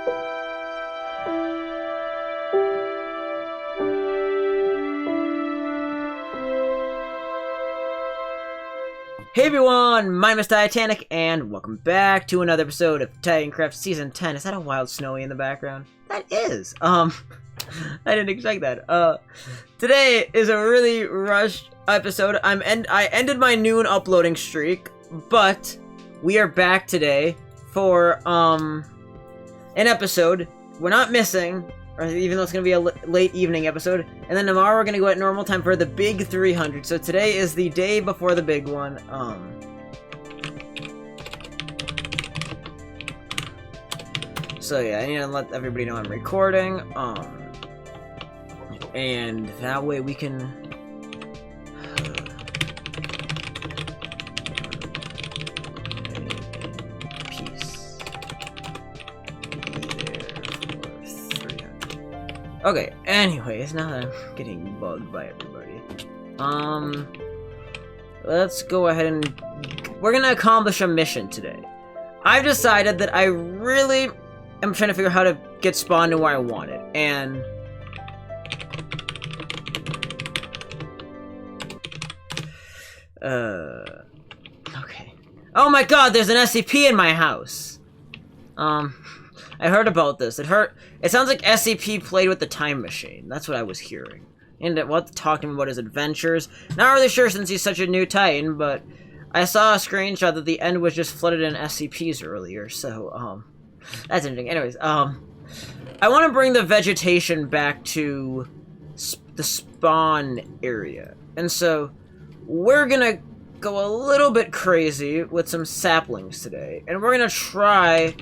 Hey everyone, my name is Titanic, and welcome back to another episode of Titancraft Season 10. Is that a wild snowy in the background? That is. I didn't expect that. Today is a really rushed episode. I ended my noon uploading streak, but we are back today for, an episode. We're not missing, or even though it's gonna be a late evening episode. And then tomorrow we're gonna go at normal time for the big 300. So today is the day before the big one. So yeah, I need to let everybody know I'm recording. And that way we can. Peace. Okay, anyways, now that I'm getting bugged by everybody, let's go ahead and we're gonna accomplish a mission today. I've decided that I really am trying to figure out how to get spawned to where I want it, and okay. Oh my god, there's an SCP in my house! I heard about this. It sounds like SCP played with the time machine. That's what I was hearing. And what talking about his adventures. Not really sure since he's such a new Titan, but I saw a screenshot that the end was just flooded in SCPs earlier, so, that's interesting. Anyways, I want to bring the vegetation back to the spawn area. And so, we're gonna go a little bit crazy with some saplings today. And we're gonna try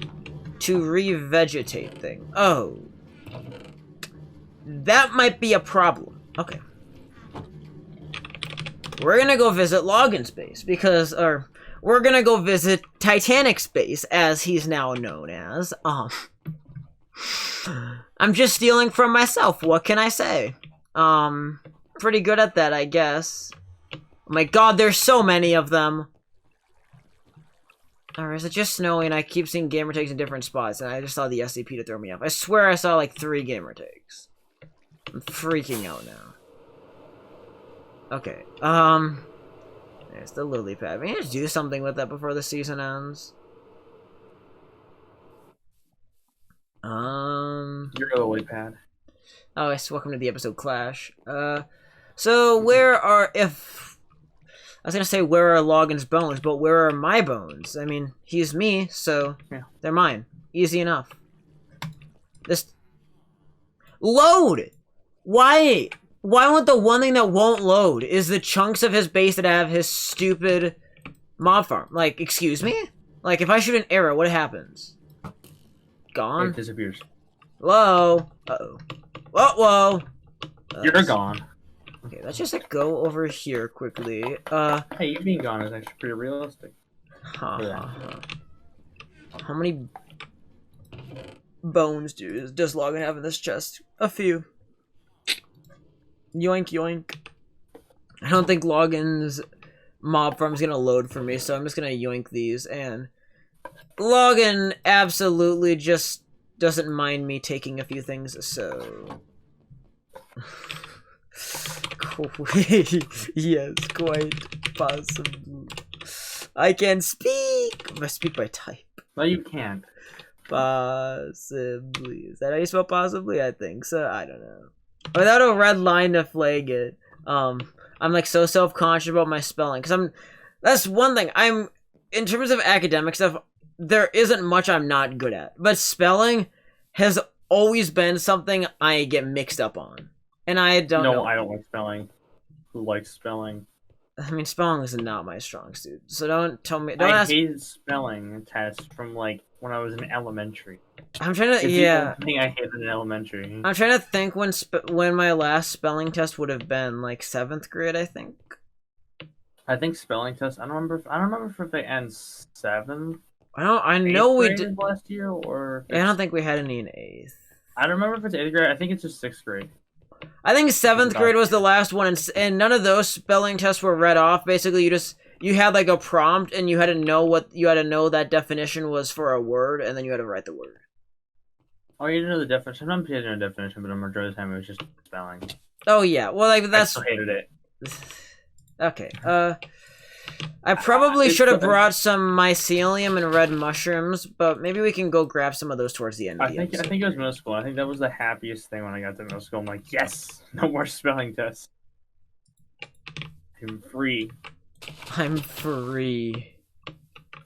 to revegetate things. Oh. That might be a problem. Okay. We're gonna go visit Login's base, because, we're gonna go visit Titanic's base, as he's now known as. I'm just stealing from myself, what can I say? Pretty good at that, I guess. Oh my god, there's so many of them! Or is it just snowy and I keep seeing gamer tags in different spots and I just saw the SCP to throw me off? I swear I saw like 3 gamer tags. I'm freaking out now. Okay, there's the lily pad. We need to do something with that before the season ends. Your lily pad. Oh, yes, welcome to the episode Clash. So where are, I was gonna say, where are Logan's bones, but where are my bones? I mean, he's me, so yeah, they're mine. Easy enough. This... Load! Why? Why won't the one thing that won't load is the chunks of his base that have his stupid mob farm? Like, excuse me? Like, if I shoot an arrow, what happens? Gone? It disappears. Whoa. Uh-oh. Whoa, whoa. You're gone. Okay, let's just like go over here quickly. Hey, you being gone is actually pretty realistic. How many bones does Logan have in this chest? A few. Yoink, yoink. I don't think Logan's mob farm is gonna load for me, so I'm just gonna yoink these. And Logan absolutely just doesn't mind me taking a few things, so. Yes, quite possible. I can speak! I must speak by type. No, you can't. Possibly. Is that how you spell possibly? I think so. I don't know. Without a red line to flag it. I'm like so self-conscious about my spelling. Cause that's one thing. In terms of academic stuff, there isn't much I'm not good at. But spelling has always been something I get mixed up on. And I don't know. No, I don't like spelling. Who likes spelling? I mean, spelling is not my strong suit. So don't tell me. I hated spelling tests from like when I was in elementary. I'm trying to, it's yeah. the thing I hated in elementary. I'm trying to think when my last spelling test would have been, like 7th grade, I think. I think spelling tests. I don't remember if they end 7th. I know we did last year, or I don't think we had any in 8th. I don't remember if it's 8th grade. I think it's just 6th grade. I think 7th grade was the last one, and none of those spelling tests were read off. Basically, you had like a prompt, and you had to know that definition was for a word, and then you had to write the word. Oh, you didn't know the definition. Sometimes you didn't know the definition, but the majority of the time it was just spelling. Oh yeah, well like I that's. still hated it. Okay. I probably should have brought some mycelium and red mushrooms, but maybe we can go grab some of those towards the end of the episode. I think it was middle school. I think that was the happiest thing when I got to middle school. I'm like, yes, no more spelling tests. I'm free. I'm free.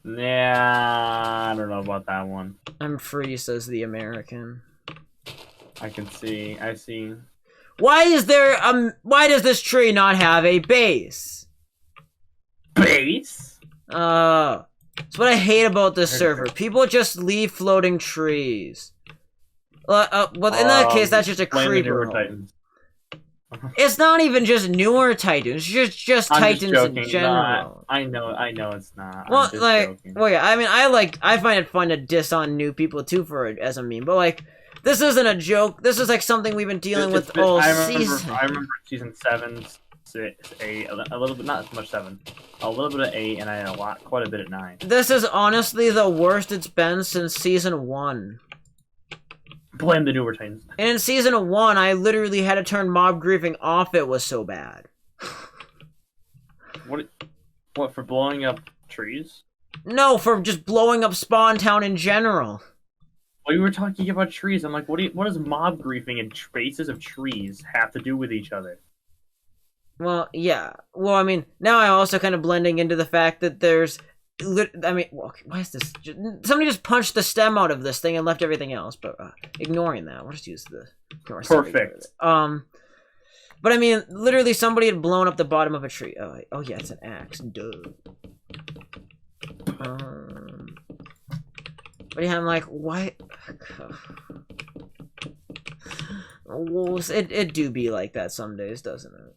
Nah, I don't know about that one. I'm free, says the American. I can see. I see. Why is there why does this tree not have a base? Base? That's what I hate about this server. People just leave floating trees. Well, in that case, that's just a creeper. It's not even just newer Titans. It's just Titans in general. I know it's not. Well, like, well, yeah. I mean, I find it fun to diss on new people too for it as a meme. But like, this isn't a joke. This is like something we've been dealing with all season. I remember season 7, 6, 8, a little bit, not as much 7, a little bit of 8, and I had quite a bit at 9. This is honestly the worst it's been since season 1. Blame the newer Titans. And in season 1, I literally had to turn mob griefing off. It was so bad. What for blowing up trees? No, for just blowing up Spawn Town in general. Well, you were talking about trees. I'm like, what does mob griefing and bases of trees have to do with each other? Well, yeah. Well, I mean, now I'm also kind of blending into the fact that there's... I mean, why is this? Somebody just punched the stem out of this thing and left everything else. But ignoring that, we'll just use the perfect. But I mean, literally, somebody had blown up the bottom of a tree. Oh yeah, it's an axe. Duh. But yeah, I'm like, why? Well, it do be like that some days, doesn't it?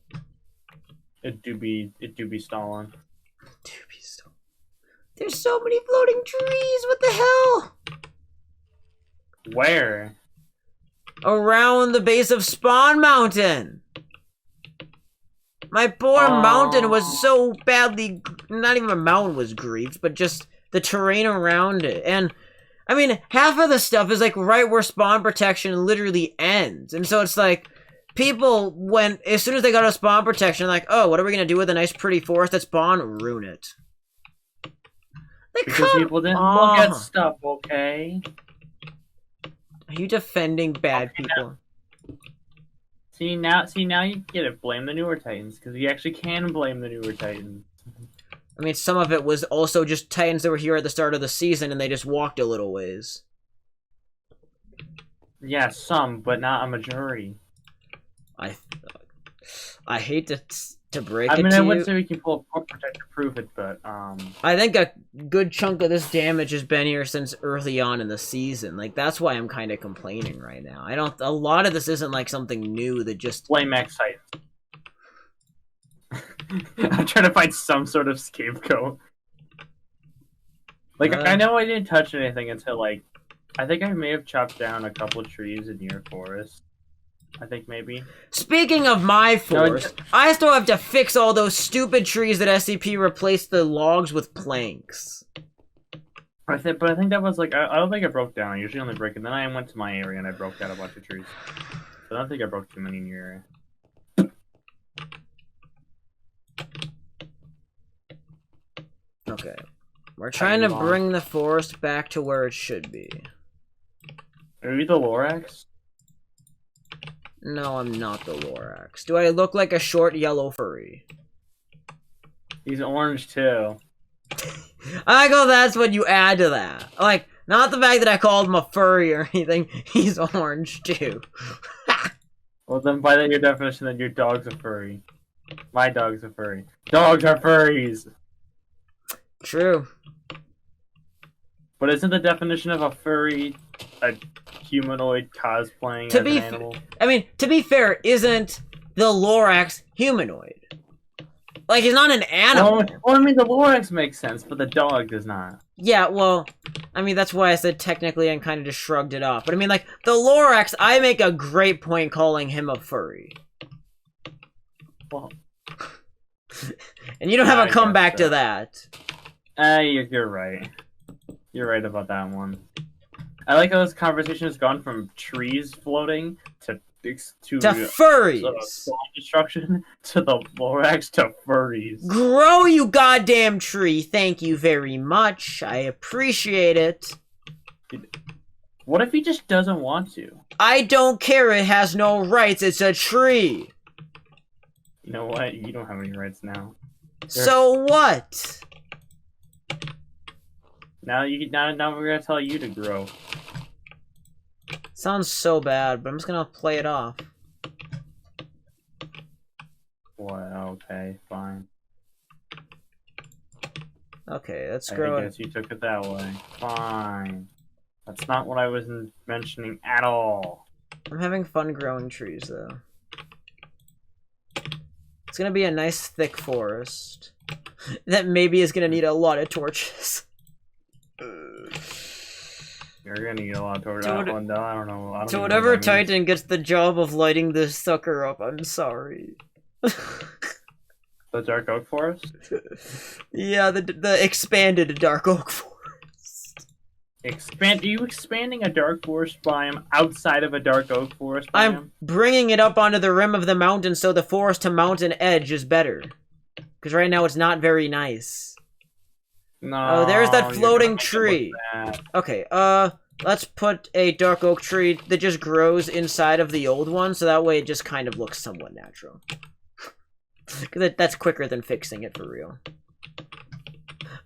It do be Stalin. There's so many floating trees. What the hell? Where? Around the base of Spawn Mountain. My poor mountain was so badly... Not even a mountain was griefed, but just the terrain around it. And, I mean, half of the stuff is, like, right where spawn protection literally ends. And so it's like, people, as soon as they got a spawn protection, like, oh, what are we going to do with a nice pretty forest that spawn? Ruin it. Because people didn't look at stuff, okay? Are you defending bad people? See now you get it. Blame the newer Titans, because you actually can blame the newer Titans. I mean, some of it was also just Titans that were here at the start of the season, and they just walked a little ways. Yeah, some, but not a majority. I hate to break it to you. I mean, I wouldn't say we can pull a protect to prove it, but I think a good chunk of this damage has been here since early on in the season. Like, that's why I'm kind of complaining right now. A lot of this isn't like something new that just... Blame Max Titans. I'm trying to find some sort of scapegoat. Like, I know I didn't touch anything until, like, I think I may have chopped down a couple of trees in your forest. I think maybe. Speaking of my forest, I still have to fix all those stupid trees that SCP replaced the logs with planks. But I think that was like, I don't think I broke down. I usually only break it. Then I went to my area and I broke out a bunch of trees. So I don't think I broke too many in your area. Okay. We're trying to bring the forest back to where it should be. Are you the Lorax? No, I'm not the Lorax. Do I look like a short yellow furry? He's orange too. I go, that's what you add to that. Like, not the fact that I called him a furry or anything. He's orange too. Well, then by your definition, then your dog's a furry. My dog's a furry. Dogs are furries! True. But isn't the definition of a furry a humanoid cosplaying as an animal? I mean, to be fair, isn't the Lorax humanoid? Like, he's not an animal. Well, I mean, the Lorax makes sense, but the dog does not. Yeah, well, I mean, that's why I said technically and kind of just shrugged it off. But I mean, like, the Lorax, I make a great point calling him a furry. Well... And you don't have a comeback to that. You're right. You're right about that one. I like how this conversation has gone from trees floating to furries. Destruction to the Lorax to furries. Grow, you goddamn tree. Thank you very much. I appreciate it. What if he just doesn't want to? I don't care. It has no rights. It's a tree. You know what? You don't have any rights now. So what? Now we're gonna tell you to grow. Sounds so bad, but I'm just gonna play it off. Well, okay, fine. Okay, let's grow it. I guess you took it that way. Fine. That's not what I was mentioning at all. I'm having fun growing trees, though. It's gonna be a nice thick forest that maybe is gonna need a lot of torches. You're gonna need a lot of torches. I don't know. To whatever Titan gets the job of lighting this sucker up, I'm sorry. The Dark Oak Forest? Yeah, the expanded Dark Oak Forest. Are you expanding a Dark Forest biome outside of a Dark Oak Forest biome? I'm bringing it up onto the rim of the mountain so the forest to mountain edge is better. Because right now it's not very nice. No. Oh, there's that floating tree. Okay, let's put a dark oak tree that just grows inside of the old one, so that way it just kind of looks somewhat natural. That's quicker than fixing it for real.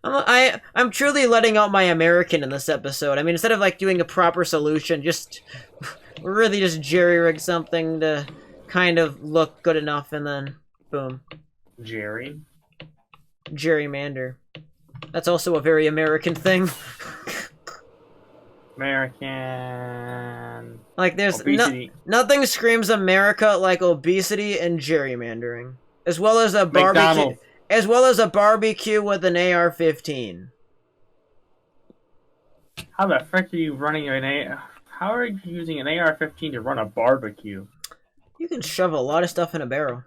I'm truly letting out my American in this episode. I mean, instead of like doing a proper solution, just really just jerry-rig something to kind of look good enough, and then boom. Gerrymander. That's also a very American thing. American. Like, there's nothing screams America like obesity and gerrymandering, as well as a barbecue, with an AR-15. How the frick are you running How are you using an AR-15 to run a barbecue? You can shove a lot of stuff in a barrel.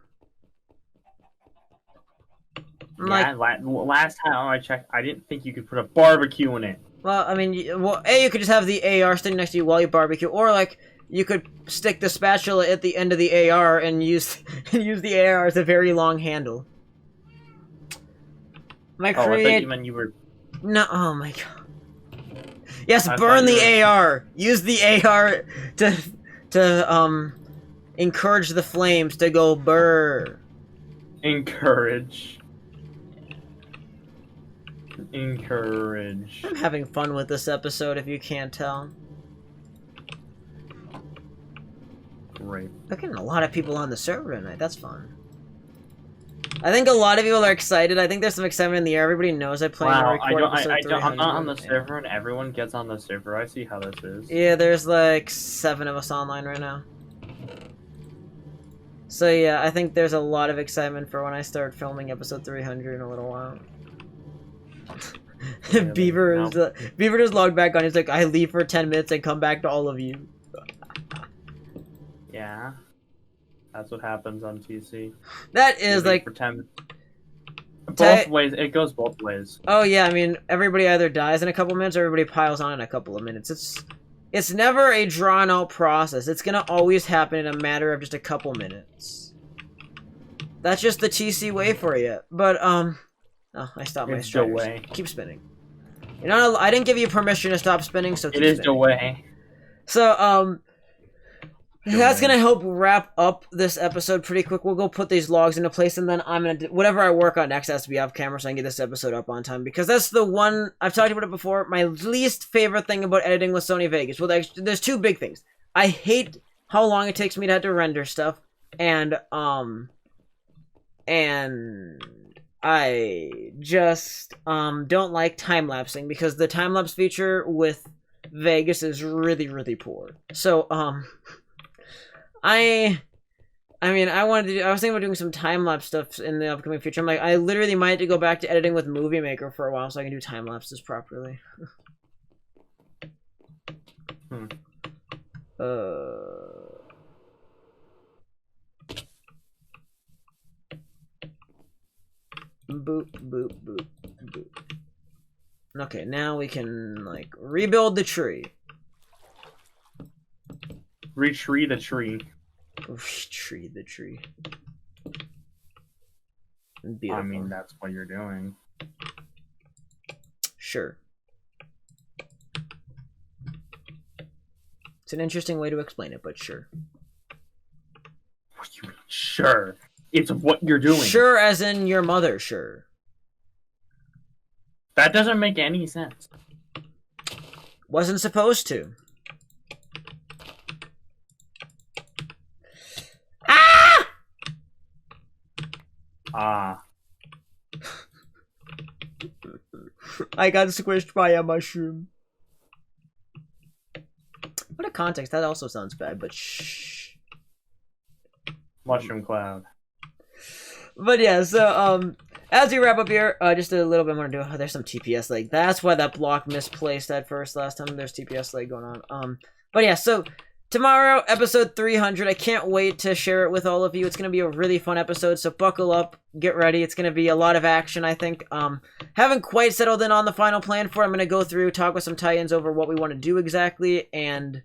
Yeah, last time I checked, I didn't think you could put a barbecue in it. Well, I mean, you could just have the AR sitting next to you while you barbecue, or like you could stick the spatula at the end of the AR and use the AR as a very long handle. I thought you meant you were. No, oh my god. Yes, burn the AR. Use the AR to encourage the flames to go burr. Encourage. I'm having fun with this episode, if you can't tell. Great. We're getting a lot of people on the server tonight. That's fun. I think a lot of people are excited. I think there's some excitement in the air. Everybody knows I play I'm not on the server, and everyone gets on the server. I see how this is. Yeah, there's like 7 of us online right now. So yeah, I think there's a lot of excitement for when I start filming episode 300 in a little while. Beaver just logged back on. He's like, I leave for 10 minutes and come back to all of you. Yeah, that's what happens on TC. That is like for 10. Both ways. It goes both ways. Oh yeah, I mean everybody either dies in a couple minutes or everybody piles on in a couple of minutes. It's never a drawn out process. It's gonna always happen in a matter of just a couple minutes. That's just the TC way for you. But oh, I stopped my spiders. It's the way. Keep spinning. You know, I didn't give you permission to stop spinning, so keep it is spinning. The way. So that's gonna help wrap up this episode pretty quick. We'll go put these logs into place, and then I'm gonna do whatever I work on next has to be off camera, so I can get this episode up on time. Because that's the one I've talked about it before. My least favorite thing about editing with Sony Vegas. Well, there's 2 big things. I hate how long it takes me to have to render stuff, and I just don't like time-lapsing because the time-lapse feature with Vegas is really, really poor. So I was thinking about doing some time-lapse stuff in the upcoming future. I'm like, I literally might have to go back to editing with Movie Maker for a while so I can do time-lapses properly. Boop, boop, boop, boop. Okay, now we can, like, rebuild the tree. Retree the tree. Tree the tree. Beautiful. I mean, that's what you're doing. Sure. It's an interesting way to explain it, but sure. What do you mean, sure? It's what you're doing. Sure, as in your mother, sure. That doesn't make any sense. Wasn't supposed to. Ah! Ah. I got squished by a mushroom. What a context. That also sounds bad, but shh. Mushroom cloud. But yeah, so, as we wrap up here, just a little bit more to do. Oh, there's some TPS lag. That's why that block misplaced at first last time. There's TPS lag going on. But yeah, so tomorrow, episode 300. I can't wait to share it with all of you. It's going to be a really fun episode, so buckle up, get ready. It's going to be a lot of action, I think. Haven't quite settled in on the final plan for it. I'm going to go through, talk with some Titans over what we want to do exactly, and,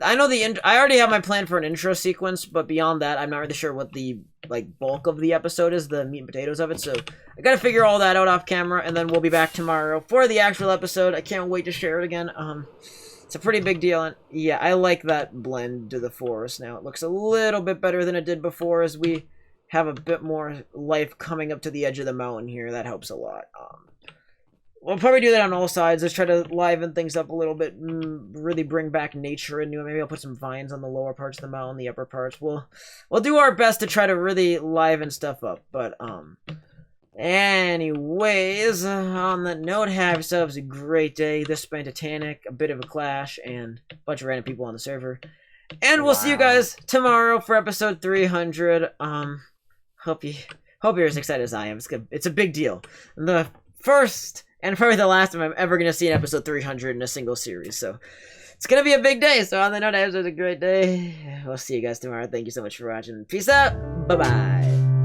I know I already have my plan for an intro sequence, but beyond that, I'm not really sure what the, like, bulk of the episode is, the meat and potatoes of it, so I gotta figure all that out off camera, and then we'll be back tomorrow for the actual episode. I can't wait to share it again. It's a pretty big deal, and yeah, I like that blend to the forest now. It looks a little bit better than it did before, as we have a bit more life coming up to the edge of the mountain here. That helps a lot. We'll probably do that on all sides. Let's try to liven things up a little bit, really bring back nature into it. Maybe I'll put some vines on the lower parts of the mountain, the upper parts. We'll do our best to try to really liven stuff up. But, anyways, on that note, have yourselves a great day. This has been Titanic, a bit of a clash, and a bunch of random people on the server. And we'll see you guys tomorrow for episode 300. Hope you're as excited as I am. It's a big deal. The first... and probably the last time I'm ever going to see an episode 300 in a single series. So, it's going to be a big day. So, on the note, have a great day. We'll see you guys tomorrow. Thank you so much for watching. Peace out. Bye-bye.